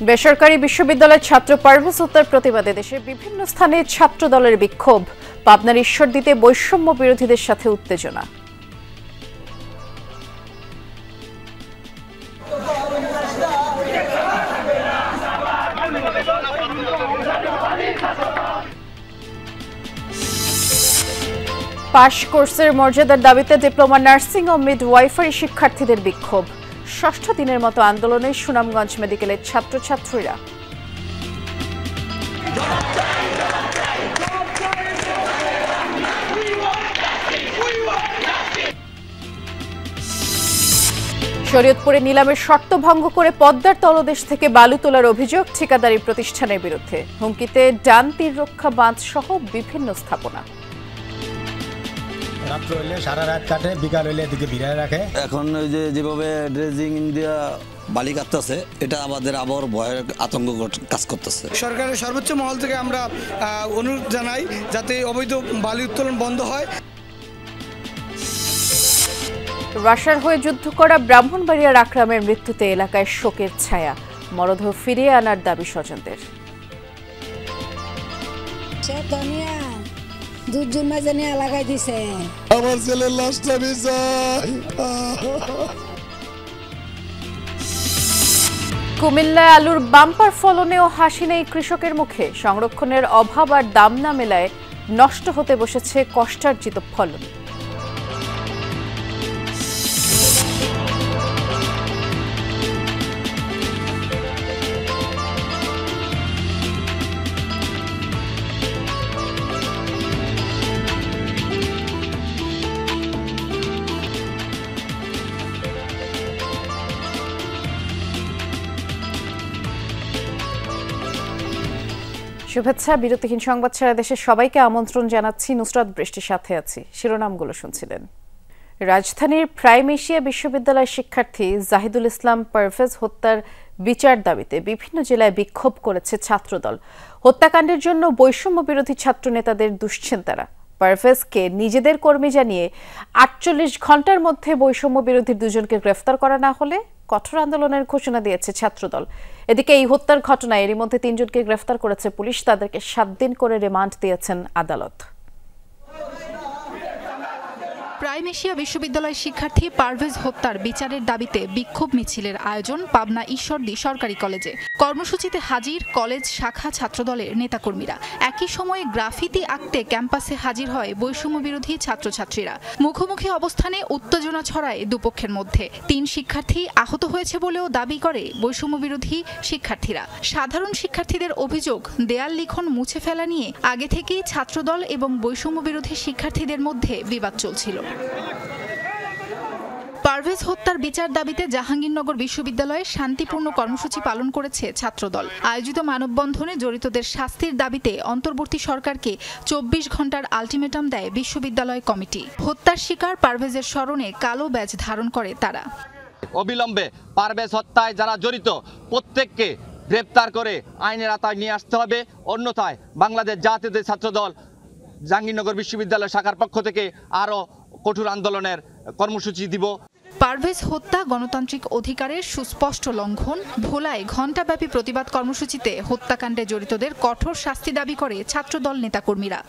বেসরকারি বিশ্ববিদ্যালয়ের ছাত্র পারভেজ হত্যার প্রতিবাদে দেশের বিভিন্ন স্থানে ছাত্র দলের বিক্ষোভ। পাবনার ঈশ্বরদীতে বৈষম্য বিরোধীদের সাথে উত্তেজনা। পাশ কোর্সের মর্যাদার দাবিতে ডিপ্লোমা নার্সিং ও মিডওয়াইফারি শিক্ষার্থীদের বিক্ষোভ। ষষ্ঠ দিনের মতো আন্দোলনে সুনামগঞ্জ মেডিকেলের ছাত্রছাত্রীরা। শরীয়তপুরে নিলামের শর্ত ভঙ্গ করে পদ্মার তলদেশ থেকে বালু তোলার অভিযোগ ঠিকাদারি প্রতিষ্ঠানের বিরুদ্ধে। হুমকিতে ডান তীর রক্ষা বাঁধ সহ বিভিন্ন স্থাপনা। রাত্র হইলে সারা রাত কাটে, বিকাল হইলে এদিকে ভিড়ায় রাখে। এখন ওই যেভাবে ড্রেজিং ইন্ডিয়া বালি কাটতেছে, এটা আমাদের আবার ভয়ের আতঙ্ক কাজ করতেছে। সরকারের সর্বোচ্চ মহল থেকে আমরা অনুরোধ জানাই যাতে অবৈধ বালি উত্তোলন বন্ধ হয়। রাশিয়ার হয়ে যুদ্ধ করা ব্রাহ্মণবাড়িয়ার আকরামের মৃত্যুতে এলাকায় শোকের ছায়া। মরদেহ ফিরিয়ে আনার দাবি স্বজনদের। আমার ছেলের লাশটা কুমিল্লায় আলুর বাম্পার ফলনেও হাসি নেই কৃষকের মুখে। সংরক্ষণের অভাব আর দাম না মেলায় নষ্ট হতে বসেছে কষ্টার্জিত ফলন। শুভেচ্ছা। বিরতিহীন সংবাদ ছাড়া দেশের সবাইকে আমন্ত্রণ জানাচ্ছি। নুসরাত বৃষ্টির সাথে আছি। শিরোনামগুলো শুনছিলেন। রাজধানীর প্রাইম এশিয়া বিশ্ববিদ্যালয়ের শিক্ষার্থী জাহিদুল ইসলাম পারভেজ হত্যার বিচার দাবিতে বিভিন্ন জেলায় বিক্ষোভ করেছে ছাত্রদল। হত্যাকাণ্ডের জন্য বৈষম্য বিরোধী ছাত্র নেতাদের দুশ্চিন্তারা। পারভেজকে নিজেদের কর্মী জানিয়ে ৪৮ ঘন্টার মধ্যে বৈষম্য বিরোধী দুজনকে গ্রেফতার করা না হলে কঠোর আন্দোলনের ঘোষণা দিয়েছে ছাত্রদল। এদিকে এই হত্যার ঘটনায় এরই মধ্যে ৩ জনকে গ্রেফতার করেছে পুলিশ। তাদেরকে ৭ দিন করে রিমান্ড দিয়েছেন আদালত। প্রাইম এশিয়া বিশ্ববিদ্যালয়ের শিক্ষার্থী পারভেজ হত্যার বিচারের দাবিতে বিক্ষোভ মিছিলের আয়োজন পাবনা ঈশ্বরদী সরকারি কলেজে। কর্মসূচিতে হাজির কলেজ শাখা ছাত্রদলের নেতাকর্মীরা। একই সময়ে গ্রাফিতি আঁকতে ক্যাম্পাসে হাজির হয় বৈষম্য বিরোধী ছাত্রছাত্রীরা। মুখোমুখি অবস্থানে উত্তেজনা ছড়ায় দুপক্ষের মধ্যে। ৩ শিক্ষার্থী আহত হয়েছে বলেও দাবি করে বৈষম্য বিরোধী শিক্ষার্থীরা। সাধারণ শিক্ষার্থীদের অভিযোগ, দেয়াল লিখন মুছে ফেলা নিয়ে আগে থেকেই ছাত্রদল এবং বৈষম্য বিরোধী শিক্ষার্থীদের মধ্যে বিবাদ চলছিল। পারভেজ হত্যার বিচার দাবিতে জাহাঙ্গীরনগর বিশ্ববিদ্যালয়ে শান্তিপূর্ণ কর্মসূচি পালন করেছে ছাত্রদল। আয়োজিত মানববন্ধনে জড়িতদের শাস্তির দাবিতে অন্তর্বর্তী সরকারকে ২৪ ঘন্টার আলটিমেটাম দেয় বিশ্ববিদ্যালয় কমিটি। হত্যার শিকার পারভেজের স্মরণে কালো ব্যাজ ধারণ করে তারা। অবিলম্বে পারভেজ হত্যায় যারা জড়িত প্রত্যেককে গ্রেপ্তার করে আইনের আওতায় নিয়ে আসতে হবে। অন্যথায় বাংলাদেশ জাতীয় ছাত্রদল জাহাঙ্গীরনগর বিশ্ববিদ্যালয় শাখার পক্ষ থেকে আরও কঠোর আন্দোলনের কর্মসূচি দিব। পারভেজ হত্যা গণতান্ত্রিক অধিকারের সুস্পষ্ট লঙ্ঘন। ভোলায় ঘণ্টাব্যাপী প্রতিবাদ কর্মসূচিতে হত্যাকাণ্ডে জড়িতদের কঠোর শাস্তি দাবি করে ছাত্রদল নেতাকর্মীরা।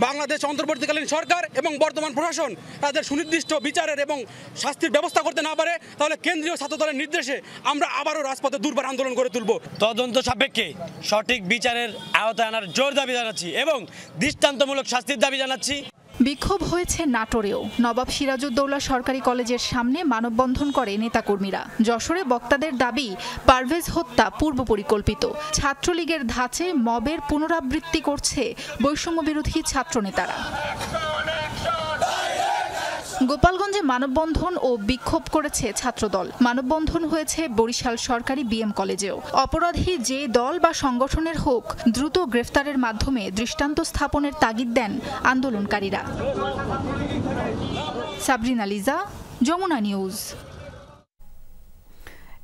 বাংলাদেশ অন্তর্বর্তীকালীন সরকার এবং বর্তমান প্রশাসন তাদের সুনির্দিষ্ট বিচারের এবং শাস্তির ব্যবস্থা করতে না পারে, তাহলে কেন্দ্রীয় ছাত্রদলের নির্দেশে আমরা আবারও রাজপথে দুর্বার আন্দোলন করে তুলব। তদন্ত সাপেক্ষে সঠিক বিচারের আওতায় আনার জোর দাবি জানাচ্ছি এবং দৃষ্টান্তমূলক শাস্তির দাবি জানাচ্ছি। বিক্ষোভ হয়েছে নাটোরেও। নবাব সিরাজউদ্দৌলা সরকারি কলেজের সামনে মানববন্ধন করে নেতাকর্মীরা। যশোরে বক্তাদের দাবি, পারভেজ হত্যা পূর্ব পরিকল্পিত। ছাত্রলীগের ধাঁচে মবের পুনরাবৃত্তি করছে বৈষম্য বিরোধী ছাত্রনেতারা। গোপালগঞ্জে মানববন্ধন ও বিক্ষোভ করেছে ছাত্রদল। মানববন্ধন হয়েছে বরিশাল সরকারি বিএম কলেজেও। অপরাধী যে দল বা সংগঠনের হোক, দ্রুত গ্রেফতারের মাধ্যমে দৃষ্টান্ত স্থাপনের তাগিদ দেন আন্দোলনকারীরা। সাবরিনা লিজা, যমুনা নিউজ।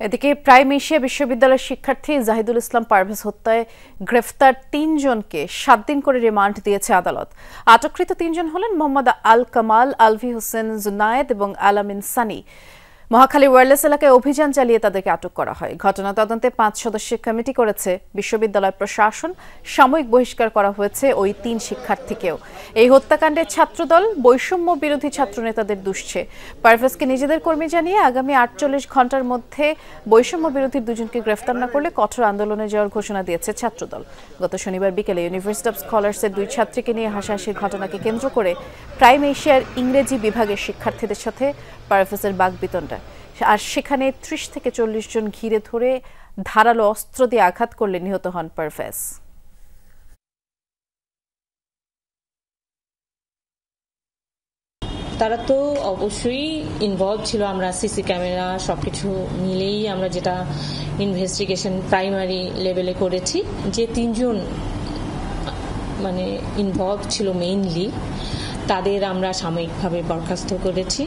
এদিকে প্রাইম এশিয়া বিশ্ববিদ্যালয়ের শিক্ষার্থী জাহিদুল ইসলাম পারভেজ হত্যায় গ্রেফতার 3 জনকে 7 দিন করে রিমান্ড দিয়েছে আদালত। আটককৃত 3 জন হলেন মোহাম্মদ আল কামাল, আলভি হোসেন জুনায়েদ এবং আলামিন সানি। মহাখালী ওয়্যারলেস এলাকায় অভিযান চালিয়ে তাদেরকে আটক করা হয়। ঘটনা তদন্তে 5 সদস্যের কমিটি করেছে বিশ্ববিদ্যালয় প্রশাসন। সাময়িক বহিষ্কার করা হয়েছে ওই 3 শিক্ষার্থীকেও। এই হত্যাকাণ্ডে ছাত্রদল বৈষম্য বিরোধী ছাত্রনেতাদের দুষছে। পারভেজকে নিজেদের কর্মী জানিয়ে আগামী 48 ঘণ্টার মধ্যে বৈষম্য বিরোধী 2 জনকে গ্রেফতার না করলে কঠোর আন্দোলনে যাওয়ার ঘোষণা দিয়েছে ছাত্রদল। গত শনিবার বিকেলে ইউনিভার্সিটি অব স্কলার্সের 2 ছাত্রীকে নিয়ে হাসাহাসির ঘটনাকে কেন্দ্র করে প্রাইম এশিয়ার ইংরেজি বিভাগের শিক্ষার্থীদের সাথে পারভেজের বাগবিতণ্ডা। আর সেখানে 30 থেকে 40 জন ঘিরে ধরে ধারালো অস্ত্র দিয়ে আঘাত করলে নিহত হন পারভেজ। তারা তো অবশ্যই ইনভলভ ছিল। আমরা সিসি ক্যামেরা সবকিছু মিলেই আমরা যেটা ইনভেস্টিগেশন প্রাইমারি লেভেলে করেছি, যে 3 জন মানে ইনভলভ ছিল মেইনলি, তাদের আমরা সাময়িকভাবে বরখাস্ত করেছি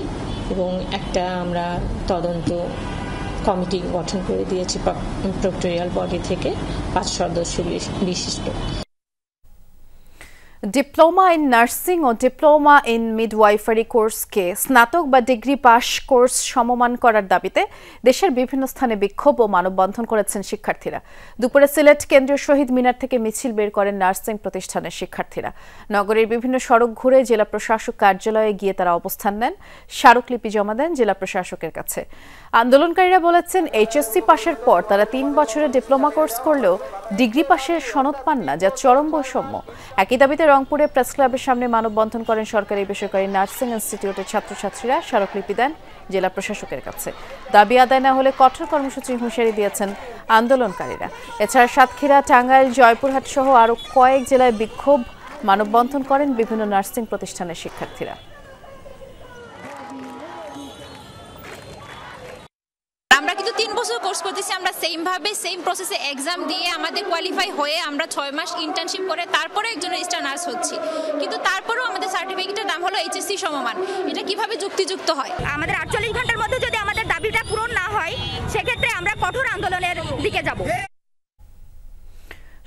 এবং একটা আমরা তদন্ত কমিটি গঠন করে দিয়েছি প্রক্টোরিয়াল বডি থেকে 5 সদস্য বিশিষ্ট। ডিপ্লোমা ইন নার্সিং ও ডিপ্লোমা ইন মিডওয়াইফারি কোর্সকে স্নাতক বা ডিগ্রি পাস কোর্স সমমান করার দাবিতে দেশের বিভিন্ন স্থানে বিক্ষোভ ও মানববন্ধন করেছেন শিক্ষার্থীরা। দুপুরে সিলেট কেন্দ্রীয় শহীদ মিনার থেকে মিছিল বের করেন নার্সিং প্রতিষ্ঠানের শিক্ষার্থীরা। নগরের বিভিন্ন সড়ক ঘুরে জেলা প্রশাসক কার্যালয়ে গিয়ে তারা অবস্থান নেন, স্মারকলিপি জমা দেন জেলা প্রশাসকের কাছে। আন্দোলনকারীরা বলেছেন, এইচএসসি পাশের পর তারা 3 বছরের ডিপ্লোমা কোর্স করলেও ডিগ্রি পাশের সনদ পান না, যা চরম বৈষম্য। একই দাবিতে রংপুরে প্রেস ক্লাবের সামনে মানববন্ধন করেন সরকারি বেসরকারি নার্সিং ইনস্টিটিউটের ছাত্রছাত্রীরা। স্মারকলিপি দেন জেলা প্রশাসকের কাছে। দাবি আদায় না হলে কঠোর কর্মসূচির হুঁশিয়ারি দিয়েছেন আন্দোলনকারীরা। এছাড়া সাতক্ষীরা, টাঙ্গাইল, জয়পুরহাট সহ আরও কয়েক জেলায় বিক্ষোভ মানববন্ধন করেন বিভিন্ন নার্সিং প্রতিষ্ঠানের শিক্ষার্থীরা। আমরা কিন্তু 3 বছর কোর্স করতেছি, আমরা সেম প্রসেসে এক্সাম দিয়ে আমাদের কোয়ালিফাই হয়ে আমরা 6 মাস ইন্টার্নশিপ করে তারপরে একজন রেজিস্টার নার্স হচ্ছি, কিন্তু তারপরেও আমাদের সার্টিফিকেটের দাম হলো এইচএসসি সমমান। এটা কিভাবে যুক্তিযুক্ত হয়? আমাদের 48 ঘন্টার মধ্যে যদি আমাদের দাবিটা পূরণ না হয়, সেক্ষেত্রে আমরা কঠোর আন্দোলনের দিকে যাব।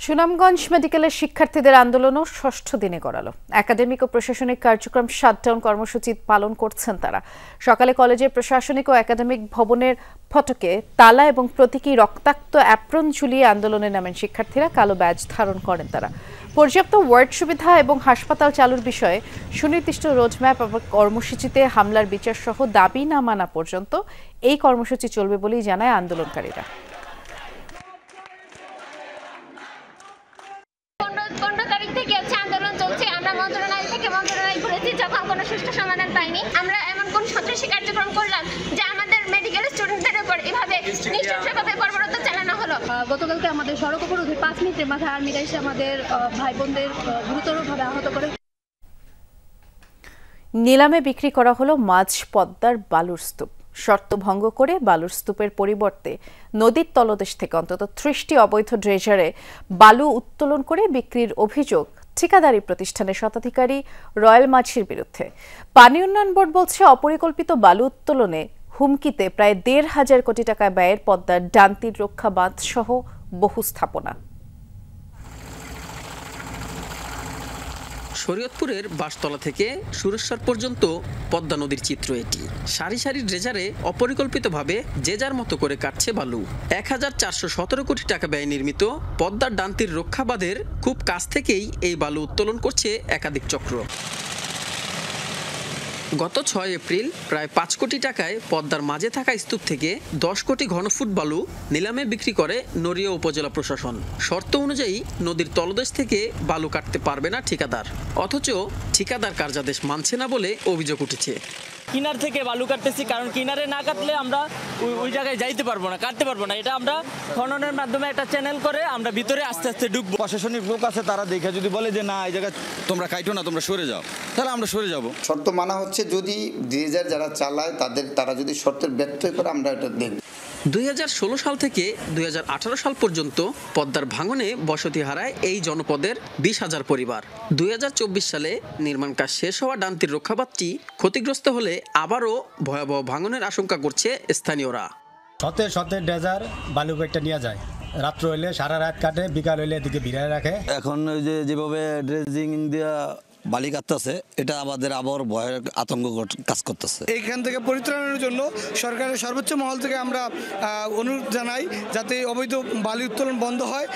সুনামগঞ্জ মেডিকেলের শিক্ষার্থীদের আন্দোলনও 6ষ্ঠ দিনে গড়ালো। একাডেমিক ও প্রশাসনিক কার্যক্রম শাটডাউন কর্মসূচি পালন করছেন তারা। সকালে কলেজের প্রশাসনিক ও একাডেমিক ভবনের ফটকে তালা এবং প্রতীকী রক্তাক্ত অ্যাপ্রন ঝুলিয়ে আন্দোলনে নামেন শিক্ষার্থীরা। কালো ব্যাজ ধারণ করেন তারা। পর্যাপ্ত ওয়ার্ড সুবিধা এবং হাসপাতাল চালুর বিষয়ে সুনির্দিষ্ট রোডম্যাপ এবং কর্মসূচিতে হামলার বিচার সহ দাবি না মানা পর্যন্ত এই কর্মসূচি চলবে বলেই জানায় আন্দোলনকারীরা। 15 তারিখ থেকে আন্দোলন চলছে। আমরা মন্ত্রণালয় থেকে মন্ত্রণালয় ঘুরেছি, যখন কোনো সুষ্ঠু সমাধান পাইনি। আমরা এমন কোন সন্ত্রাসী কার্যক্রম করলাম যে আমাদের মেডিকেল স্টুডেন্টদের উপর এভাবে নৃশংসভাবে বর্বরতা চালানো হলো। গতকালকে আমাদের সড়ক অবরোধে 5 মিনিটের মাথায় আর্মিরা এসে আমাদের ভাই বোনদের গুরুতরভাবে আহত করে। নিলামে বিক্রি করা হলো মাঝ পদ্মার বালুর স্তূপ। শর্ত ভঙ্গ করে বালুর স্তূপের পরিবর্তে নদীর তলদেশ থেকে অন্তত 30টি অবৈধ ড্রেজারে বালু উত্তোলন করে বিক্রির অভিযোগ ঠিকাদারি প্রতিষ্ঠানের স্বত্বাধিকারী রয়্যাল মাঝির বিরুদ্ধে। পানি উন্নয়ন বোর্ড বলছে, অপরিকল্পিত বালু উত্তোলনে হুমকিতে প্রায় 1.5 কোটি টাকা ব্যয়ের পদ্মার ডান্তির রক্ষা বাঁধ সহ বহু স্থাপনা। শরীয়তপুরের বাসতলা থেকে সুরেশ্বর পর্যন্ত পদ্মা নদীর চিত্র এটি। সারি সারি ড্রেজারে অপরিকল্পিতভাবে যে যার মতো করে কাটছে বালু। 1417 কোটি টাকা ব্যয় নির্মিত পদ্মার ডান্তির রক্ষা বাঁধের খুব কাছ থেকেই এই বালু উত্তোলন করছে একাধিক চক্র। গত 6 এপ্রিল প্রায় 5 কোটি টাকায় পদ্মার মাঝে থাকা স্তূপ থেকে 10 কোটি ঘনফুট বালু নিলামে বিক্রি করে নড়িয়া উপজেলা প্রশাসন। শর্ত অনুযায়ী নদীর তলদেশ থেকে বালু কাটতে পারবে না ঠিকাদার, অথচ ঠিকাদার কার্যাদেশ মানছে না বলে অভিযোগ উঠেছে। কিনার থেকে বালু কাটতেছি, কারণ কিনারে না কাটলে আমরা ওই জায়গায় যাইতে পারবো না, কাটতে পারবো না। এটা আমরা খননের মাধ্যমে একটা চ্যানেল করে আমরা ভিতরে আস্তে আস্তে ঢুকবো। প্রশাসনিক লোক আছে, তারা দেখে যদি বলে যে না এই জায়গায় তোমরা কাইটো না, তোমরা সরে যাও, তাহলে আমরা সরে যাব। শর্ত মানা হচ্ছে, যদি ড্রেজার যারা চালায় তারা যদি শর্তের ব্যত্যয় করে আমরা এটা দেখব। 2016 সাল থেকে 2018 সাল পর্যন্ত পদ্মার ভাঙনে বসতি হারায় এই জনপদের 20,000 পরিবার। 2024 সালে নির্মাণ কাজ শেষ হওয়া ডান্তির রক্ষাবাঁধটি ক্ষতিগ্রস্ত হলে আবারও ভয়াবহ ভাঙনের আশঙ্কা করছে স্থানীয়রা। শতে শতে ডেজার বালু কয়েকটা নিয়ে যায়, রাত্র হইলে সারা রাত কাটে, বিকাল হইলে এদিকে বিড়ায় রাখে। এখন ওই যেভাবে ড্রেজিং ইন্ডিয়া বালি কাটতেছে, এটা আমাদের আবার ভয়ের আতঙ্ক কাজ করতেছে। এইখান থেকে পরিত্রাণের জন্য সরকারের সর্বোচ্চ মহল থেকে আমরা অনুরোধ জানাই যাতে অবৈধ বালি উত্তোলন বন্ধ হয়।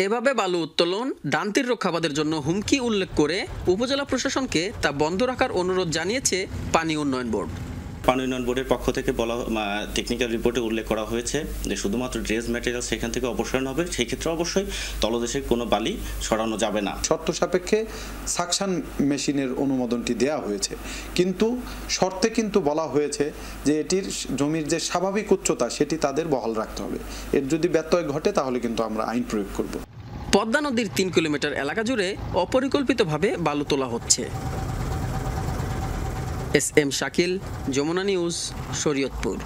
এভাবে বালু উত্তোলন ডানতির রক্ষাবাদের জন্য হুমকি উল্লেখ করে উপজেলা প্রশাসনকে তা বন্ধ রাখার অনুরোধ জানিয়েছে পানি উন্নয়ন বোর্ড। পানি উন্নয়ন বোর্ডের পক্ষ থেকে বলা টেকনিক্যাল রিপোর্টে উল্লেখ করা হয়েছে যে শুধুমাত্র ড্রেস ম্যাটেরিয়াল সেখান থেকে অপসারণ হবে, সেই ক্ষেত্রে অবশ্যই তলদেশের কোনো বালি সরানো যাবে না। শর্ত সাপেক্ষে সাকশন মেশিনের অনুমোদনটি দেওয়া হয়েছে, কিন্তু শর্তে কিন্তু বলা হয়েছে যে এটির জমির যে স্বাভাবিক উচ্চতা সেটি তাদের বহাল রাখতে হবে। এর যদি ব্যত্যয় ঘটে তাহলে কিন্তু আমরা আইন প্রয়োগ করব। পদ্মা নদীর 3 কিলোমিটার এলাকা জুড়ে অপরিকল্পিতভাবে বালু তোলা হচ্ছে। SM Shakil, Jamuna news, Shariatpur.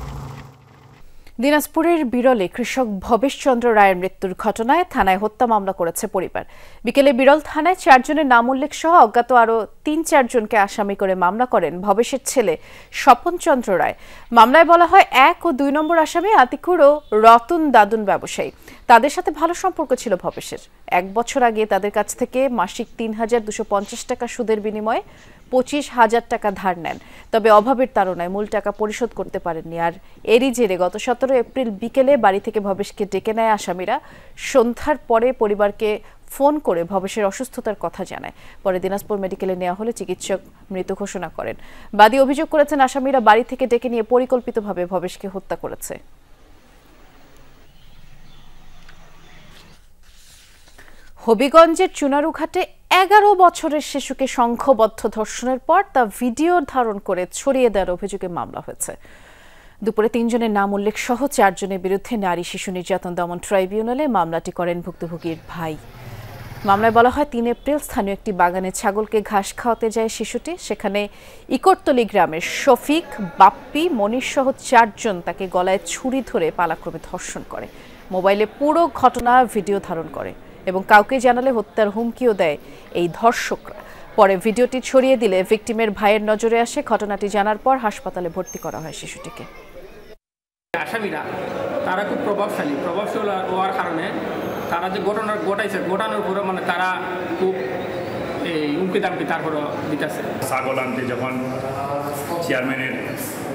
দিনাজপুরের বিরলে কৃষক ভবেশ চন্দ্র রায়ের মৃত্যুর ঘটনায় থানায় হত্যা মামলা করেছে পরিবার। বিকেলে বিরল থানায় 4 জনের নাম উল্লেখ সহ অজ্ঞাত আরও 3-4 জনকে আসামি করে মামলা করেন ভবেশের ছেলে স্বপন চন্দ্র রায়। মামলায় বলা হয় 1 ও 2 নম্বর আসামি আতিকুর ও রতন দাদুন ব্যবসায়ী। তাদের সাথে ভালো সম্পর্ক ছিল ভবেশের। 1 বছর আগে তাদের কাছ থেকে মাসিক 3,250 টাকা সুদের বিনিময়ে 25,000 টাকা ধার নেন, তবে অভাবের তাড়নায় মূল টাকা পরিশোধ করতে পারেননি। আর এরই জেরে গত 17 এপ্রিল বিকেলে বাড়ি থেকে ভবেশকে ডেকে নেয় আসামিরা। সন্ধ্যার পরে পরিবারকে ফোন করে ভবেশের অসুস্থতার কথা জানায়। পরে দিনাজপুর মেডিকেলে নেওয়া হলে চিকিৎসক মৃত ঘোষণা করেন। বাদী অভিযোগ করেছেন আসামিরা বাড়ি থেকে ডেকে নিয়ে পরিকল্পিতভাবে ভবেশকে হত্যা করেছে। হবিগঞ্জের চুনারুঘাটে 11 বছরের শিশুকে সংঘবদ্ধ ধর্ষণের পর তা ভিডিও ধারণ করে ছড়িয়ে দেওয়ার অভিযোগে মামলা হয়েছে। দুপুরে 3 জনের নাম উল্লেখ সহ 4 জনের বিরুদ্ধে নারী শিশু নির্যাতন দমন ট্রাইব্যুনালে মামলাটি করেন ভুক্তভোগীর ভাই। মামলায় বলা হয় 3 এপ্রিল স্থানীয় একটি বাগানে ছাগলকে ঘাস খাওয়াতে যায় শিশুটি। সেখানে ইকরতলি গ্রামের শফিক, বাপ্পি, মনির সহ 4 জন তাকে গলায় ছুরি ধরে পালাক্রমে ধর্ষণ করে। মোবাইলে পুরো ঘটনা ভিডিও ধারণ করে এবং কাউকে জানালে হত্যার হুমকিও দেয় এই ধর্ষকরা। পরে ভিডিওটি ছড়িয়ে দিলে ভিকটিমের ভাইয়ের নজরে আসে। ঘটনাটি জানার পর হাসপাতালে ভর্তি করা হয় শিশুটিকে। আসামিরা তারা খুব প্রভাবশালী হওয়ার কারণে তারা যে ঘটনা ঘটাইছে ঘটানোর পরে মানে তারা খুব হুমকি দামকি তারপরে দিতেছে। ছাগল আনতে যখন চেয়ারম্যানের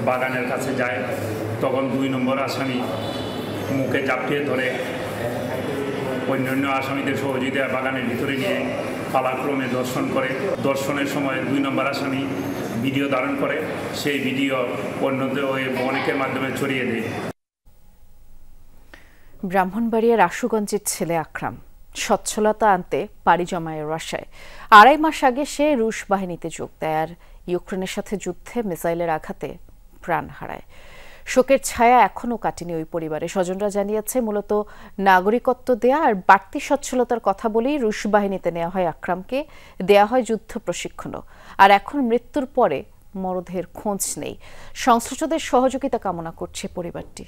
বাগানের কাছে যায় তখন 2 নম্বর আসামি মুখে চাপটিয়ে ধরে অন্যান্য আসামিদের সহযোগিতায় বাগানের ভিতরে নিয়ে পালাক্রমে দর্শন করে। দর্শনের সময় 2 নম্বর আসামি ভিডিও ধারণ করে, সেই ভিডিও অনেকের মাধ্যমে ছড়িয়ে দেয়। ব্রাহ্মণবাড়িয়ার আশুগঞ্জের ছেলে আকরাম সচ্ছলতা আনতে পাড়ি জমায় রাশিয়ায়। 2.5 মাস আগে সে রুশ বাহিনীতে যোগ দেয় আর ইউক্রেনের সাথে যুদ্ধে মিসাইলের আঘাতে প্রাণ হারায়। শোকের ছায়া এখনো কাটেনি ওই পরিবারে। স্বজনরা জানিয়েছে মূলত নাগরিকত্ব দেয়া আর বাড়তি সচ্ছলতার কথা বলেই রুশ বাহিনীতে নেওয়া হয় আকরামকে, দেয়া হয় যুদ্ধ প্রশিক্ষণও। আর এখন মৃত্যুর পরে মরদেহের খোঁজ নেই। সংশ্লিষ্টদের সহযোগিতা কামনা করছে পরিবারটি।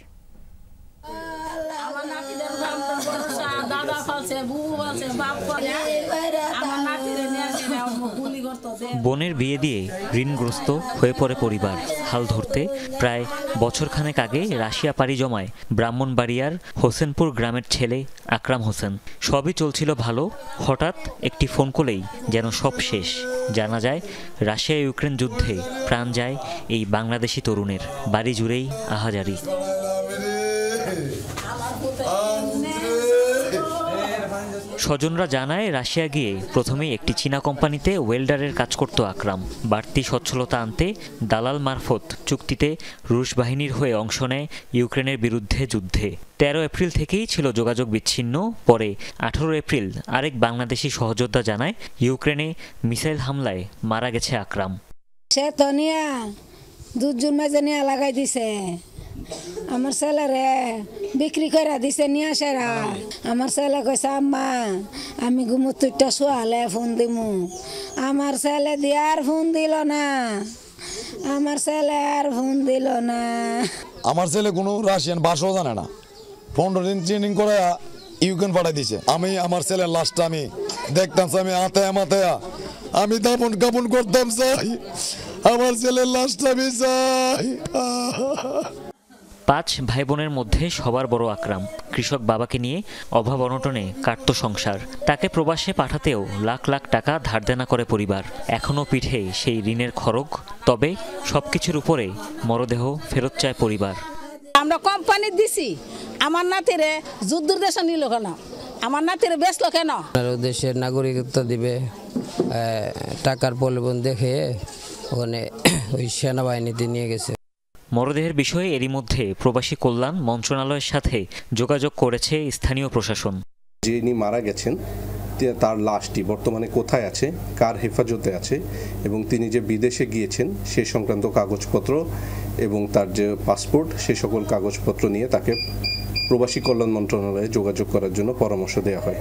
বোনের বিয়ে দিয়ে ঋণগ্রস্ত হয়ে পড়ে পরিবার। হাল ধরতে প্রায় বছরখানেক আগে রাশিয়া পাড়ি জমায় ব্রাহ্মণবাড়িয়ার হোসেনপুর গ্রামের ছেলে আকরাম হোসেন। সবই চলছিল ভালো, হঠাৎ একটি ফোন কলেই যেন সব শেষ। জানা যায় রাশিয়া ইউক্রেন যুদ্ধে প্রাণ যায় এই বাংলাদেশি তরুণের। বাড়ি জুড়েই আহাজারি। স্বজনরা জানায় রাশিয়া গিয়ে প্রথমেই একটি চীনা কোম্পানিতে ওয়েল্ডারের কাজ করত আকরাম। বাড়তি সচ্ছলতা আনতে দালাল মারফত চুক্তিতে রুশ বাহিনীর হয়ে অংশ নেয় ইউক্রেনের বিরুদ্ধে যুদ্ধে। 13 এপ্রিল থেকেই ছিল যোগাযোগ বিচ্ছিন্ন। পরে 18 এপ্রিল আরেক বাংলাদেশি সহযোদ্ধা জানায় ইউক্রেনে মিসাইল হামলায় মারা গেছে আকরাম। সে তো নিয়া 2 জন মাঝে নিয়ে লাগাই দিছে, আমার ছেলেরে বিক্রি করে দিছে নিয়ে সেরা। আমার ছেলে কইছে আম্মা আমি ঘুমুত্তরটা শোয়ালে ফোন দিমু। আমার ছেলে দিয়ে আর ফোন দিল না, আমার ছেলে আর ফোন দিল না। আমার ছেলে কোনো রাশিয়ান ভাষাও জানে না, 15 দিন ট্রেনিং করে ইউক্রেন পাঠাই দিছে। আমি আমার ছেলের লাশটা আমি দেখতাম, আমি আতায়া মাতায়া আমি দাপন কাপন করতাম চাই, আমার ছেলের লাশটা আমি চাই। 5 ভাই বোনের মধ্যে সবার বড় আকরাম। কৃষক বাবাকে নিয়ে অভাব অনটনে কাটতো সংসার। তাকে প্রবাসে পাঠাতেও লাখ লাখ টাকা ধার দেনা করে পরিবার। এখনও পিঠে সেই ঋণের খড়গ। তবে সবকিছুর উপরে মরদেহ ফেরত চায় পরিবার। আমরা কোম্পানি দিছি, আমার নাতিরে যুদ্ধের দেশে নিল কেন, আমার নাতিরে বেচলো কেন? দেশের নাগরিকত্ব দিবে, টাকার প্রলোভন দেখে ওখানে ওই সেনাবাহিনীতে নিয়ে গেছে। মরদেহের বিষয়ে এরই মধ্যে প্রবাসী কল্যাণ মন্ত্রণালয়ের সাথে যোগাযোগ করেছে স্থানীয় প্রশাসন। যিনি মারা গেছেন তার লাশটি বর্তমানে কোথায় আছে, কার হেফাজতে আছে এবং তিনি যে বিদেশে গিয়েছেন সে সংক্রান্ত কাগজপত্র এবং তার যে পাসপোর্ট সে সকল কাগজপত্র নিয়ে তাকে প্রবাসী কল্যাণ মন্ত্রণালয়ে যোগাযোগ করার জন্য পরামর্শ দেওয়া হয়।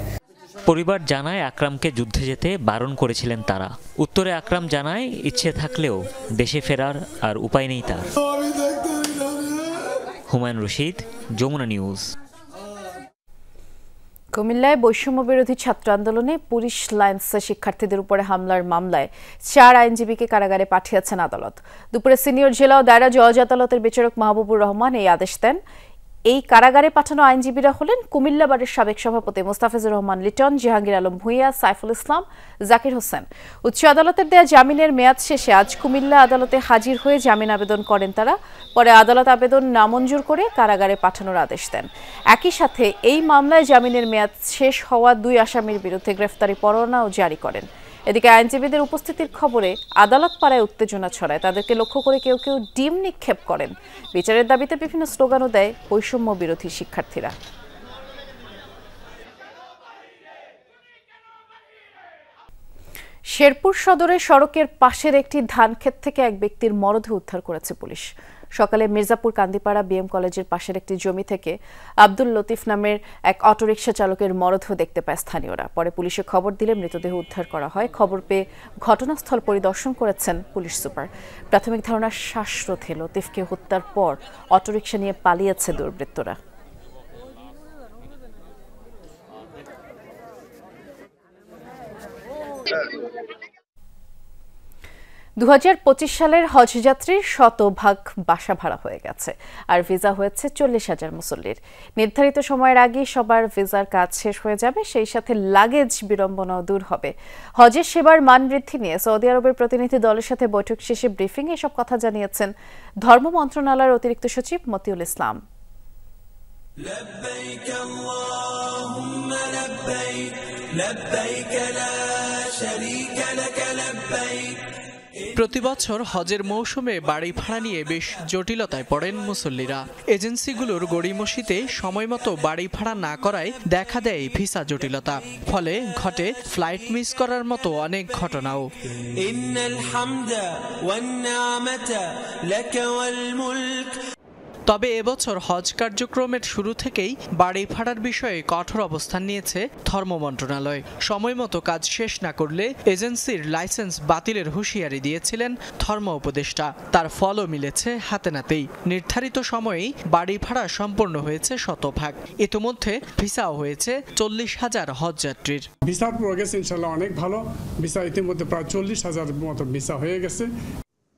পরিবার জানায় আকরামকে যুদ্ধে যেতে বারণ করেছিলেন তারা। উত্তরে আকরাম জানায় ইচ্ছে থাকলেও দেশে ফেরার আর উপায় নেই তার। হুমায়ুন রশিদ, যমুনা নিউজ। কুমিল্লায় বৈষম্য বিরোধী ছাত্র আন্দোলনে পুলিশ লাইন্সে শিক্ষার্থীদের উপরে হামলার মামলায় 4 আইনজীবীকে কারাগারে পাঠিয়েছেন আদালত। দুপুরে সিনিয়র জেলা ও দায়রা জজ আদালতের বিচারক মাহবুবুর রহমান এই আদেশ দেন। এই কারাগারে পাঠানো আইনজীবীরা হলেন কুমিল্লা বারের সাবেক সভাপতি মোস্তাফিজুর রহমান লিটন, জাহাঙ্গীর আলম ভূঁইয়া, সাইফুল ইসলাম, জাকির হোসেন। উচ্চ আদালতের দেয়া জামিনের মেয়াদ শেষে আজ কুমিল্লা আদালতে হাজির হয়ে জামিন আবেদন করেন তারা। পরে আদালত আবেদন নামঞ্জুর করে কারাগারে পাঠানোর আদেশ দেন। একই সাথে এই মামলায় জামিনের মেয়াদ শেষ হওয়া 2 আসামির বিরুদ্ধে গ্রেফতারি পরোয়ানাও জারি করেন। এদিকে আইনজীবীদের উপস্থিতির খবরে আদালত পাড়ায় উত্তেজনা ছড়ায়। তাদেরকে লক্ষ্য করে কেউ কেউ ডিম নিক্ষেপ করেন। বিচারের দাবিতে বিভিন্ন স্লোগানও দেয় বৈষম্য বিরোধী শিক্ষার্থীরা। শেরপুর সদরে সড়কের পাশের একটি ধানক্ষেত থেকে এক ব্যক্তির মরদেহ উদ্ধার করেছে পুলিশ। সকালে মির্জাপুর কান্দিপাড়া বিএম কলেজের পাশের একটি জমি থেকে আব্দুল লতিফ নামের এক অটোরিকশা চালকের মরদেহ দেখতে পায় স্থানীয়রা। পরে পুলিশে খবর দিলে মৃতদেহ উদ্ধার করা হয়। খবর পেয়ে ঘটনাস্থল পরিদর্শন করেছেন পুলিশ সুপার। প্রাথমিক ধারণা শ্বাসরোধে লতিফকে হত্যার পর অটোরিকশা নিয়ে পালিয়েছে দুর্বৃত্তরা। 2025 সালের হজযাত্রীর শতভাগ বাসা ভাড়া হয়ে গেছে, আর ভিসা হয়েছে 40,000 মুসল্লির। নির্ধারিত সময়ের আগে সবার ভিসার কাজ শেষ হয়ে যাবে, সেই সাথে লাগেজ বিড়ম্বনাও দূর হবে। হজের সেবার মান বৃদ্ধি নিয়ে সৌদি আরবের প্রতিনিধি দলের সাথে বৈঠক শেষে ব্রিফিং এসব কথা জানিয়েছেন ধর্ম মন্ত্রণালয়ের অতিরিক্ত সচিব মতিউল ইসলাম। প্রতিবছর হজের মৌসুমে বাড়ি ভাড়া নিয়ে বেশ জটিলতায় পড়েন মুসল্লিরা। এজেন্সিগুলোর গড়িমসিতে সময়মতো বাড়ি ভাড়া না করায় দেখা দেয় ভিসা জটিলতা, ফলে ঘটে ফ্লাইট মিস করার মতো অনেক ঘটনাও। তবে এবছর হজ কার্যক্রমের শুরু থেকেই বাড়ি ভাড়ার বিষয়ে কঠোর অবস্থান নিয়েছে ধর্ম মন্ত্রণালয়। সময়মতো কাজ শেষ না করলে এজেন্সির লাইসেন্স বাতিলের হুঁশিয়ারি দিয়েছিলেন ধর্ম উপদেষ্টা। তার ফলও মিলেছে হাতে নাতেই। নির্ধারিত সময়েই বাড়ি ভাড়া সম্পন্ন হয়েছে শতভাগ। ইতিমধ্যে ভিসাও হয়েছে 40,000 হজযাত্রীর। ভিসার প্রোগ্রেস ইনশাআল্লাহ অনেক ভালো। ভিসা ইতিমধ্যে প্রায় 40,000 মতো ভিসা হয়ে গেছে।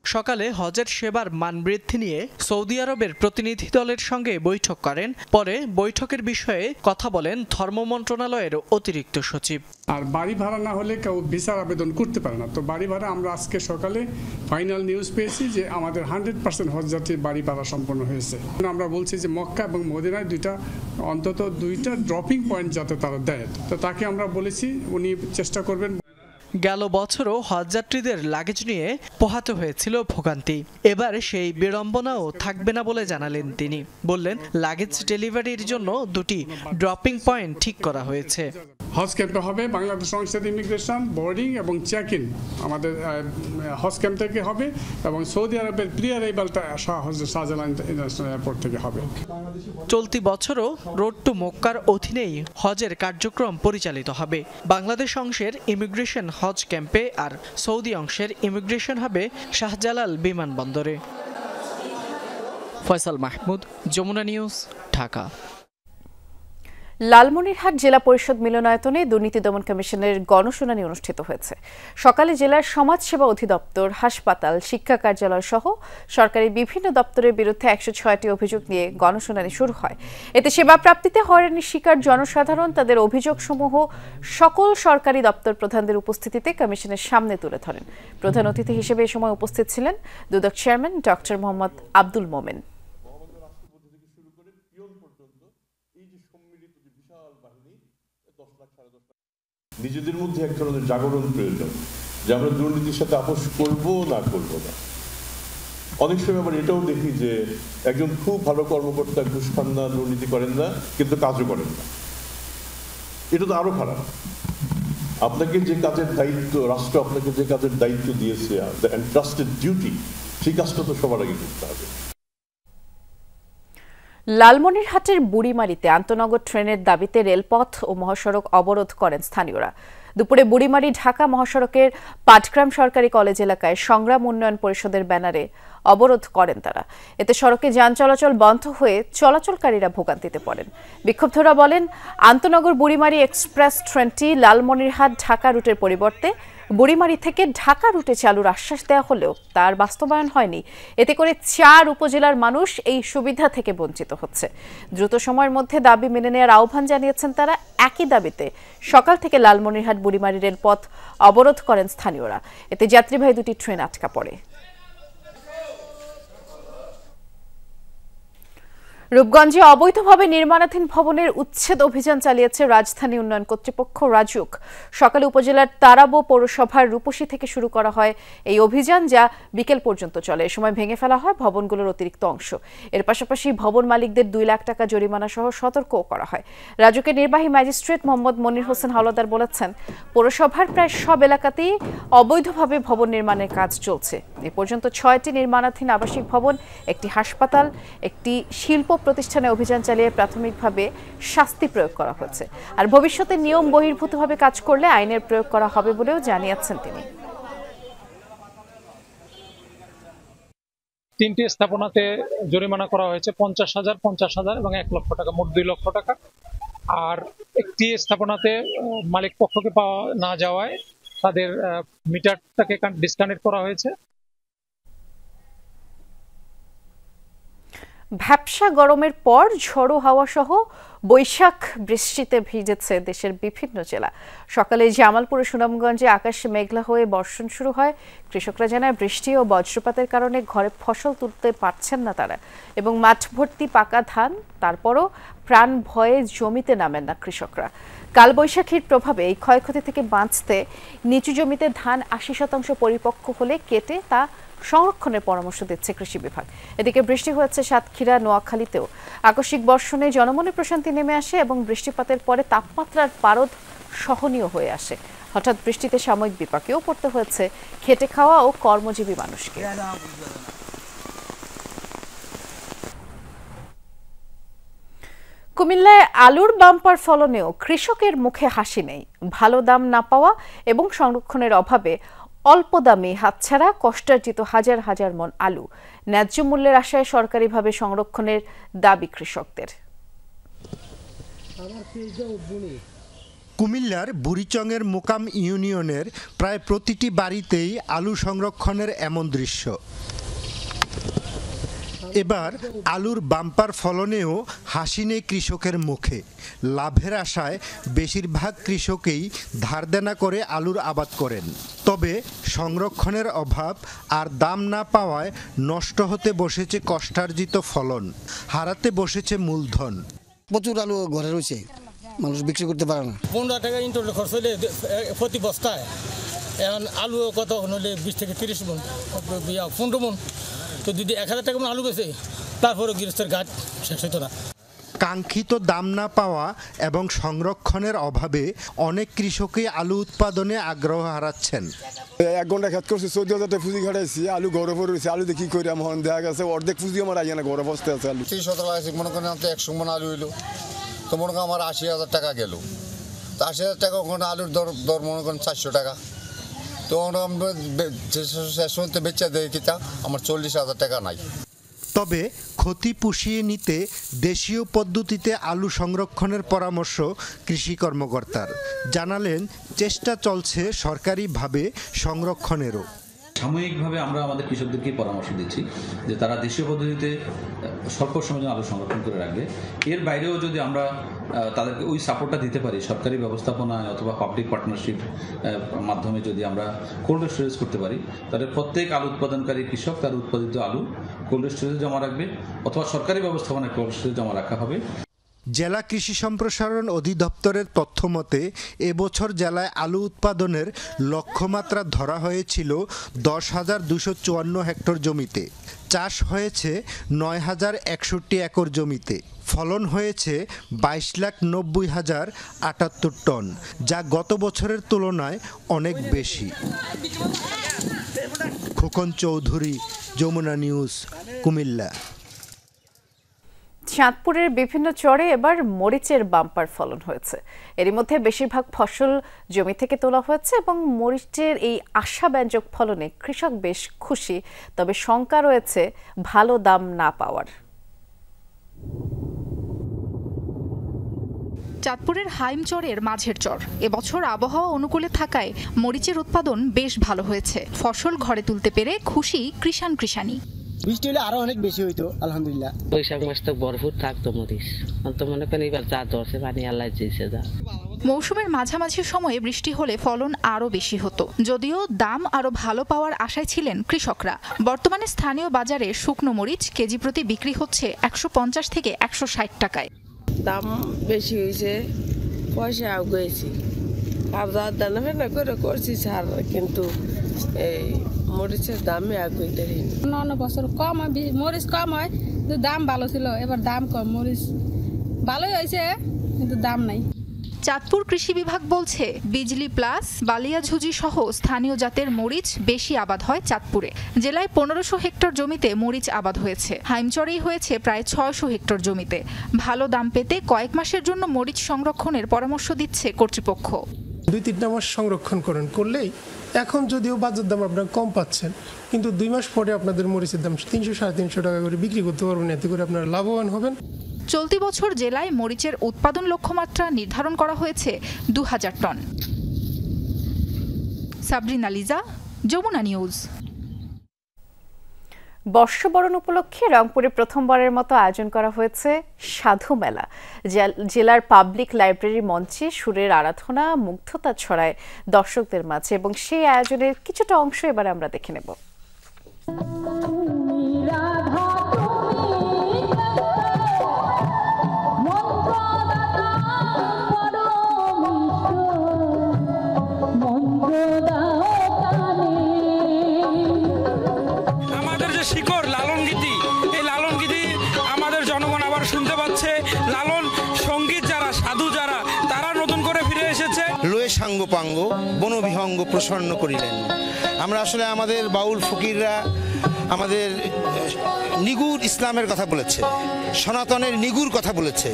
সকালে হজের সেবার মান বৃদ্ধি নিয়ে সৌদি আরবের প্রতিনিধি দলের সঙ্গে বৈঠক করেন। পরে বৈঠকের বিষয়ে কথা বলেন ধর্ম মন্ত্রণালয়ের অতিরিক্ত সচিব। আর বাড়ি ভাড়া না হলে কেউ ভিসার আবেদন করতে পারে না। তো বাড়ি ভাড়া আমরা আজকে সকালে ফাইনাল নিউজ পেয়েছি যে আমাদের 100% হজযাত্রীর বাড়ি ভাড়া সম্পন্ন হয়েছে। আমরা বলছি যে মক্কা এবং মদিনায় অন্তত দুইটা ড্রপিং পয়েন্ট যাতে তারা দেয়, তো তাকে আমরা বলেছি উনি চেষ্টা করবেন। গেল বছরও হজযাত্রীদের লাগেজ নিয়ে পোহাতে হয়েছিল ভোগান্তি। এবার সেই বিড়ম্বনাও থাকবে না বলে জানালেন তিনি। বললেন, লাগেজ ডেলিভারির জন্য 2টি ড্রপিং পয়েন্ট ঠিক করা হয়েছে। হজ ক্যাম্পে হবে বাংলাদেশ সংসদ ইমিগ্রেশন, বোর্ডিং এবং চেক ইন আমাদের হজ ক্যাম্প থেকে হবে, এবং সৌদি আরবের প্রি অ্যারাইভালটা শাহজালাল ইন্টারন্যাশনাল এয়ারপোর্ট থেকে হবে। চলতি বছরও রোড টু মক্কার অধীনেই হজের কার্যক্রম পরিচালিত হবে। বাংলাদেশ অংশের ইমিগ্রেশন হজ ক্যাম্পে আর সৌদি অংশের ইমিগ্রেশন হবে শাহজালাল বিমানবন্দরে। ফয়সাল মাহমুদ, যমুনা নিউজ, ঢাকা। লালমনিরহাট জেলা পরিষদ মিলনায়তনে দুর্নীতি দমন কমিশনের গণশুনানি অনুষ্ঠিত হয়েছে। সকালে জেলার সমাজসেবা অধিদপ্তর, হাসপাতাল, শিক্ষা কার্যালয় সহ সরকারি বিভিন্ন দপ্তরের বিরুদ্ধে 106টি অভিযোগ নিয়ে গণশুনানি শুরু হয়। এতে সেবা প্রাপ্তিতে হয়রানির শিকার জনসাধারণ তাদের অভিযোগসমূহ সকল সরকারি দপ্তর প্রধানদের উপস্থিতিতে কমিশনের সামনে তুলে ধরেন। প্রধান অতিথি হিসেবে এ সময় উপস্থিত ছিলেন দুদক চেয়ারম্যান ডক্টর মোহাম্মদ আব্দুল মোমেন। নিজেদের মধ্যে এক ধরনের জাগরণ প্রয়োজন যে আমরা দুর্নীতির সাথে আপোষ করব না করব না। অনেক সময় আমরা এটাও দেখি যে একজন খুব ভালো কর্মকর্তা ঘুষ খান না, দুর্নীতি করেন না, কিন্তু কাজও করেন না। এটা তো আরো খারাপ। আপনাকে যে কাজের দায়িত্ব, রাষ্ট্র আপনাকে যে কাজের দায়িত্ব দিয়েছে, দ্য এনট্রাস্টেড ডিউটি, সেই কাজটা তো সবার আগে করতে হবে। লালমনিরহাটের বুড়িমারিতে আন্তনগর ট্রেনের দাবিতে রেলপথ ও মহাসড়ক অবরোধ করেন স্থানীয়রা। দুপুরে বুড়িমারি ঢাকা মহাসড়কের পাটগ্রাম সরকারি কলেজ এলাকায় সংগ্রাম উন্নয়ন পরিষদের ব্যানারে অবরোধ করেন তারা। এতে সড়কে যান চলাচল বন্ধ হয়ে চলাচলকারীরা ভোগান্তিতে পড়েন। বিক্ষুব্ধরা বলেন, আন্তনগর বুড়িমারি এক্সপ্রেস ট্রেনটি লালমনিরহাট ঢাকা রুটের পরিবর্তে বুড়িমারি থেকে ঢাকা রুটে চালুর আশ্বাস দেওয়া হলেও তার বাস্তবায়ন হয়নি। এতে করে 4 উপজেলার মানুষ এই সুবিধা থেকে বঞ্চিত হচ্ছে। দ্রুত সময়ের মধ্যে দাবি মেনে নেওয়ার আহ্বান জানিয়েছেন তারা। একই দাবিতে সকাল থেকে লালমনিরহাট বুড়িমারি রেলপথ অবরোধ করেন স্থানীয়রা। এতে যাত্রীবাহী দুটি ট্রেন আটকা পড়ে। রূপগঞ্জে অবৈধভাবে নির্মাণাধীন ভবনের উচ্ছেদ অভিযান চালিয়েছে রাজধানী উন্নয়ন কর্তৃপক্ষ রাজুক। সকালে উপজেলার তারাবো পৌরসভার রূপসী থেকে শুরু করা হয় এই অভিযান, যা বিকেল পর্যন্ত চলে। এ সময় ভেঙে ফেলা হয় ভবনগুলোর অতিরিক্ত অংশ। এর পাশাপাশি ভবন মালিকদের 2 লাখ টাকা জরিমানা সহ সতর্কও করা হয়। রাজুকের নির্বাহী ম্যাজিস্ট্রেট মোহাম্মদ মনির হোসেন হাওলাদার বলেছেন, পৌরসভার প্রায় সব এলাকাতেই অবৈধভাবে ভবন নির্মাণের কাজ চলছে। এ পর্যন্ত 6টি নির্মাণাধীন আবাসিক ভবন, একটি হাসপাতাল, একটি শিল্প প্রতিষ্ঠানে অভিযান চালিয়ে প্রাথমিকভাবে শাস্তি প্রয়োগ করা হয়েছে। আর ভবিষ্যতে নিয়ম বহির্ভূতভাবে কাজ করলে আইনের প্রয়োগ করা হবে বলেও জানিয়েছেন তিনি। 3টি স্থাপনাতে জরিমানা করা হয়েছে 50,000, 50,000 এবং 1 লক্ষ টাকা, মোট 2 লক্ষ টাকা। আর একটি স্থাপনাতে মালিক পক্ষকে পাওয়া না যাওয়ায় তাদের মিটারটাকে ডিসকানেক্ট করা হয়েছে। ভ্যাপসা গরমের পর ঝড়ো হাওয়া সহ বৈশাখ বৃষ্টিতে ভিজেছে দেশের বিভিন্ন জেলা। সকালে জামালপুর ও সুনামগঞ্জে আকাশ মেঘলা হয়ে বর্ষণ শুরু হয়। কৃষকরা জানায়, বৃষ্টি ও বজ্রপাতের কারণে ঘরে ফসল তুলতে পারছেন না তারা, এবং মাঠ ভর্তি পাকা ধান, তারপরও প্রাণ ভয়ে জমিতে নামেন না কৃষকরা। কালবৈশাখীর প্রভাবে এই ক্ষয়ক্ষতি থেকে বাঁচতে নিচু জমিতে ধান 80% পরিপক্ক হলে কেটে তা সংরক্ষণের পরামর্শ দিচ্ছে কৃষি বিভাগ। এদিকে বৃষ্টি হয়েছে সাতক্ষীরা, নোয়াখালীতেও। আকস্মিক বর্ষণে জনমনে প্রশান্তি নেমে আসে এবং বৃষ্টিপাতের পরে তাপমাত্রার পারদ সহনীয় হয়ে আসে। হঠাৎ বৃষ্টিতে সাময়িক বিপাকেও পড়তে হয়েছে খেটে খাওয়া ও কর্মজীবী মানুষকে। কুমিল্লায় আলুর বাম্পার ফলনেও কৃষকের মুখে হাসি নেই। ভালো দাম না পাওয়া এবং সংরক্ষণের অভাবে অল্প দামে হাতছাড়া কষ্টার্জিত হাজার হাজার মন আলু। ন্যায্য মূল্যের আশায় সরকারিভাবে সংরক্ষণের দাবি কৃষকদের। কুমিল্লার বুড়িচংয়ের মোকাম ইউনিয়নের প্রায় প্রতিটি বাড়িতেই আলু সংরক্ষণের এমন দৃশ্য। এবার আলুর বাম্পার ফলনেও হাসি নেই কৃষকের মুখে। লাভের আশায় বেশিরভাগ কৃষকই ধার দেনা করে আলুর আবাদ করেন। তবে সংরক্ষণের অভাব আর দাম না পাওয়ায় নষ্ট হতে বসেছে কষ্টার্জিত ফলন, হারাতে বসেছে মূলধন। প্রচুর আলু ঘরে রয়েছে, মানুষ বিক্রি করতে পারে না। 15 টাকা ইন্টারনেট খরচ হলে প্রতি বস্তায়, এখন আলু কত হলে 20 থেকে 30 মন, 15 মন। তো যদি 1000 টাকা আলু বেছে, তারপরে গৃহস্থের ঘাট শেষ হতো না। কাঙ্ক্ষিত দাম না পাওয়া এবং সংরক্ষণের অভাবে অনেক কৃষকই আলু উৎপাদনে আগ্রহ হারাচ্ছেন। 1 ঘন্টা খেত করছি, 14,000 টাকা পুঁজি খাটাইছি, আলু ঘরে পড়ে রয়েছে। আলু দেখি করি আমার দেখা গেছে অর্ধেক পুঁজি আমার আগে না, ঘরে বসতে আছে আলু। 30-17 লাগাইছি, মনে করেন 100 মন আলু হইলো, তো মনে করেন আমার 80,000 টাকা গেল। তো 80,000 টাকা ওখানে আলুর দর মনে করেন 400 টাকা। তো আমরা শেষ বেচা দেয় কিতা আমার 40,000 টাকা নাই। তবে ক্ষতি পুষিয়ে নিতে দেশীয় পদ্ধতিতে আলু সংরক্ষণের পরামর্শ কৃষি কর্মকর্তার। জানালেন চেষ্টা চলছে সরকারিভাবে সংরক্ষণেরও। সাময়িকভাবে আমরা আমাদের কৃষকদেরকে পরামর্শ দিচ্ছি যে তারা দেশীয় পদ্ধতিতে স্বল্প সময় আলু সংরক্ষণ করে রাখবে। এর বাইরেও যদি আমরা তাদেরকে ওই সাপোর্টটা দিতে পারি সরকারি ব্যবস্থাপনায় অথবা পাবলিক পার্টনারশিপ মাধ্যমে যদি আমরা কোল্ড স্টোরেজ করতে পারি, তাহলে প্রত্যেক আলু উৎপাদনকারী কৃষক তার উৎপাদিত আলু কোল্ড স্টোরেজে জমা রাখবে অথবা সরকারি ব্যবস্থাপনায় কোল্ড স্টোরেজে জমা রাখা হবে। জেলা কৃষি সম্প্রসারণ অধিদপ্তরের তথ্য মতে এবছর জেলায় আলু উৎপাদনের লক্ষ্যমাত্রা ধরা হয়েছিল 10,254 হেক্টর জমিতে। চাষ হয়েছে 9,061 একর জমিতে। ফলন হয়েছে 22,90,078 টন, যা গত বছরের তুলনায় অনেক বেশি। খোকন চৌধুরী, যমুনা নিউজ, কুমিল্লা। চাঁদপুরের বিভিন্ন চরে এবার মরিচের বাম্পার ফলন হয়েছে। এরই মধ্যে বেশিরভাগ ফসল জমি থেকে তোলা হয়েছে এবং মরিচের এই আশাব্যঞ্জক ফলনে কৃষক বেশ খুশি, তবে শঙ্কা রয়েছে ভালো দাম না পাওয়ার। চাঁদপুরের হাইমচরের মাঝের চর এবছর আবহাওয়া অনুকূলে থাকায় মরিচের উৎপাদন বেশ ভালো হয়েছে। ফসল ঘরে তুলতে পেরে খুশি কৃষাণী। বৃষ্টি হলে আরো অনেক বেশি হইতো আলহামদুলিল্লাহ। বৈশাখ মাস তো ভরপুর থাকতো মরিচ, তো মনে করেন এবার যা ধরছে পানি আল্লাহ চেয়েছে যা। মৌসুমের মাঝামাঝি সময়ে বৃষ্টি হলে ফলন আরও বেশি হতো, যদিও দাম আরও ভালো পাওয়ার আশায় ছিলেন কৃষকরা। বর্তমানে স্থানীয় বাজারে শুকনো মরিচ কেজি প্রতি বিক্রি হচ্ছে 150 থেকে 160 টাকায়। দাম বেশি হয়েছে, পয়সা আগুয়েছি আর দানা ফেনা করে করছি স্যার, কিন্তু এই মরিচের দামে আগুইতে অন্য বছর কম হয়, মরিচ কম হয় কিন্তু দাম ভালো ছিল, এবার দাম কম। মরিচ ভালোই হয়েছে কিন্তু দাম নাই। চাঁদপুর কৃষি বিভাগ বলছে বিজলি প্লাস, বালিয়াঝুজি সহ স্থানীয় জাতের মরিচ বেশি আবাদ হয় চাঁদপুরে। জেলায় 1500 হেক্টর জমিতে মরিচ আবাদ হয়েছে। হাইমচরেই হয়েছে প্রায় 600 হেক্টর জমিতে। ভালো দাম পেতে কয়েক মাসের জন্য মরিচ সংরক্ষণের পরামর্শ দিচ্ছে কর্তৃপক্ষ। 2-3 মাস সংরক্ষণ করলেই এখন যদিও বাজার দাম আপনারা কম পাচ্ছেন, কিন্তু 2 মাস পরে আপনাদের মরিচের দাম 300-350 টাকা করে বিক্রি করতে পারবেন, এতে করে আপনারা লাভবান হবেন। চলতি বছর জেলায় মরিচের উৎপাদন লক্ষ্যমাত্রা নির্ধারণ করা হয়েছে 2000 টন। সাবরিনা লিজা, যমুনা নিউজ। বর্ষবরণ উপলক্ষে রংপুরে প্রথমবারের মতো আয়োজন করা হয়েছে সাধু মেলা। জেলার পাবলিক লাইব্রেরি মঞ্চে সুরের আরাধনা মুগ্ধতা ছড়ায় দর্শকদের মাঝে, এবং সেই আয়োজনের কিছুটা অংশ এবার আমরা দেখে নেব। আমাদের যে শিকড় লালন গীতি, এই লালন গীতি আমাদের জনগণ আবার শুনতে পাচ্ছে। লালন সঙ্গীত যারা, সাধু যারা, তারা নতুন করে ফিরে এসেছে। লয়ে সাঙ্গ পাঙ্গ বনবিহঙ্গ প্রসন্ন করিলেন। আমরা আসলে আমাদের বাউল ফকিররা আমাদের নিগুড় ইসলামের কথা বলেছে, সনাতনের নিগুড় কথা বলেছে,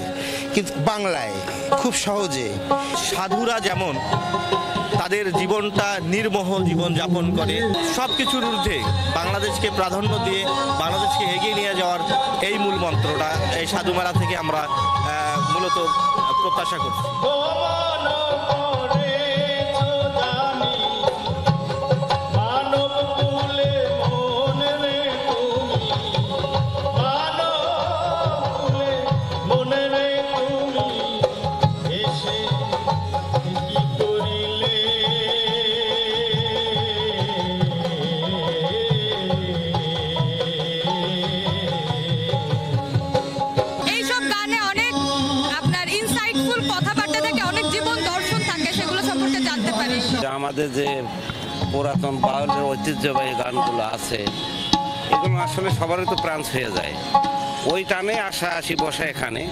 কিন্তু বাংলায় খুব সহজে। সাধুরা যেমন তাদের জীবনটা নির্মোহ জীবন যাপন করে, সব কিছুর ঊর্ধ্বে বাংলাদেশকে প্রাধান্য দিয়ে বাংলাদেশকে এগিয়ে নিয়ে যাওয়ার এই মূল মন্ত্রটা এই সাধু মেলা থেকে আমরা মূলত প্রত্যাশা করছি। আমাদের যে পুরাতন বাউলের ঐতিহ্যবাহী গানগুলো আছে, এগুলো আসলে সবারই তো প্রাণ ছুঁয়ে যায়। ওই টানে আসা আসি বসা এখানে।